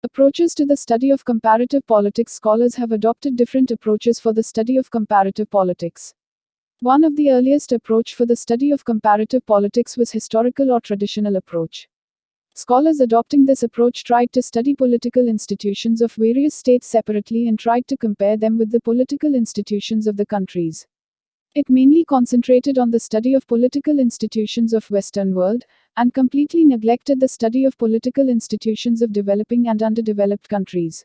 Approaches to the study of comparative politics. Scholars have adopted different approaches for the study of comparative politics. One of the earliest approach for the study of comparative politics was historical or traditional approach. Scholars adopting this approach tried to study political institutions of various states separately and tried to compare them with the political institutions of the countries. It mainly concentrated on the study of political institutions of Western world, and completely neglected the study of political institutions of developing and underdeveloped countries.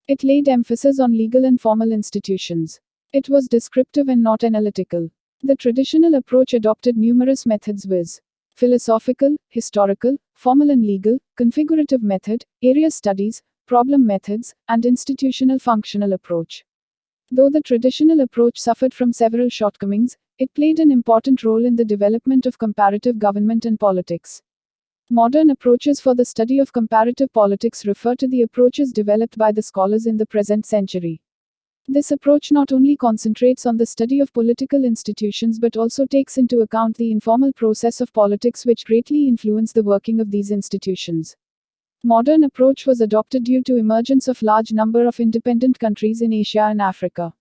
It laid emphasis on legal and formal institutions. It was descriptive and not analytical. The traditional approach adopted numerous methods viz. Philosophical, historical, formal and legal, configurative method, area studies, problem methods, and institutional functional approach. Though the traditional approach suffered from several shortcomings, it played an important role in the development of comparative government and politics. Modern approaches for the study of comparative politics refer to the approaches developed by the scholars in the present century. This approach not only concentrates on the study of political institutions but also takes into account the informal process of politics which greatly influence the working of these institutions. Modern approach was adopted due to emergence of large number of independent countries in Asia and Africa.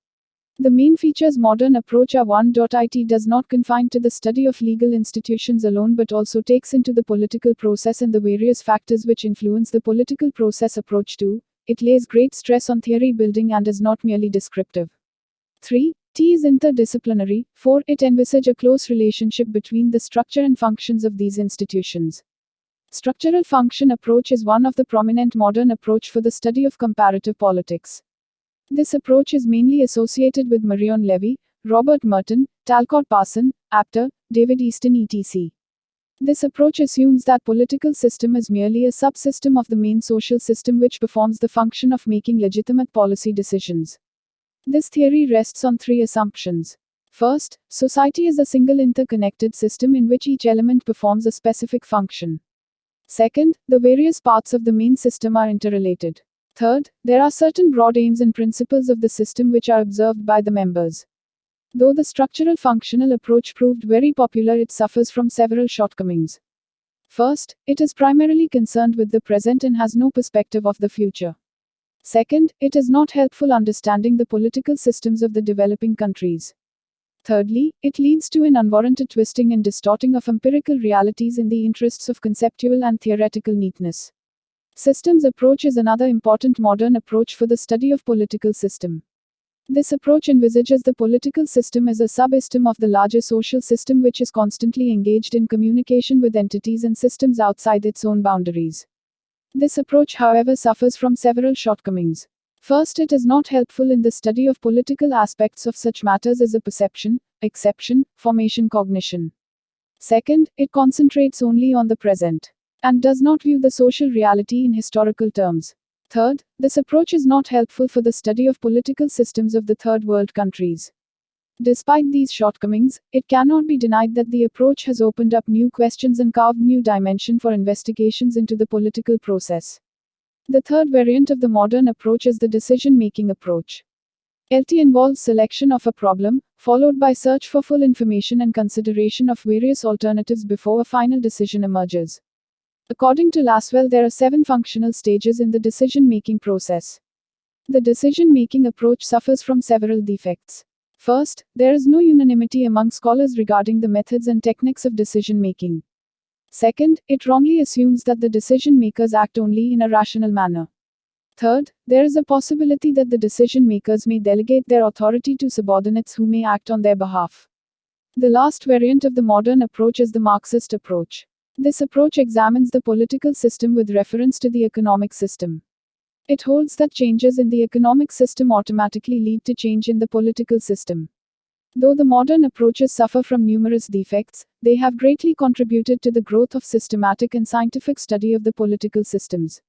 The main features modern approach are 1. It does not confine to the study of legal institutions alone but also takes into the political process and the various factors which influence the political process. Approach 2. It lays great stress on theory building and is not merely descriptive. 3. T is interdisciplinary. 4. It envisages a close relationship between the structure and functions of these institutions. Structural function approach is one of the prominent modern approach for the study of comparative politics. This approach is mainly associated with Marion Levy, Robert Merton, Talcott Parson, Apter, David Easton etc. This approach assumes that political system is merely a subsystem of the main social system which performs the function of making legitimate policy decisions. This theory rests on 3 assumptions. First, society is a single interconnected system in which each element performs a specific function. Second, the various parts of the main system are interrelated. Third, there are certain broad aims and principles of the system which are observed by the members. Though the structural functional approach proved very popular, it suffers from several shortcomings. First, it is primarily concerned with the present and has no perspective of the future. Second, it is not helpful understanding the political systems of the developing countries. Thirdly, it leads to an unwarranted twisting and distorting of empirical realities in the interests of conceptual and theoretical neatness. Systems approach is another important modern approach for the study of political system. This approach envisages the political system as a subsystem of the larger social system which is constantly engaged in communication with entities and systems outside its own boundaries. This approach, however, suffers from several shortcomings. First, it is not helpful in the study of political aspects of such matters as a perception, exception, formation, cognition. Second, it concentrates only on the present and does not view the social reality in historical terms. Third, this approach is not helpful for the study of political systems of the third world countries. Despite these shortcomings, it cannot be denied that the approach has opened up new questions and carved new dimension for investigations into the political process. The third variant of the modern approach is the decision-making approach. LT involves selection of a problem, followed by search for full information and consideration of various alternatives before a final decision emerges. According to Lasswell, there are 7 functional stages in the decision-making process. The decision-making approach suffers from several defects. First, there is no unanimity among scholars regarding the methods and techniques of decision-making. Second, it wrongly assumes that the decision-makers act only in a rational manner. Third, there is a possibility that the decision-makers may delegate their authority to subordinates who may act on their behalf. The last variant of the modern approach is the Marxist approach. This approach examines the political system with reference to the economic system. It holds that changes in the economic system automatically lead to change in the political system. Though the modern approaches suffer from numerous defects, they have greatly contributed to the growth of systematic and scientific study of the political systems.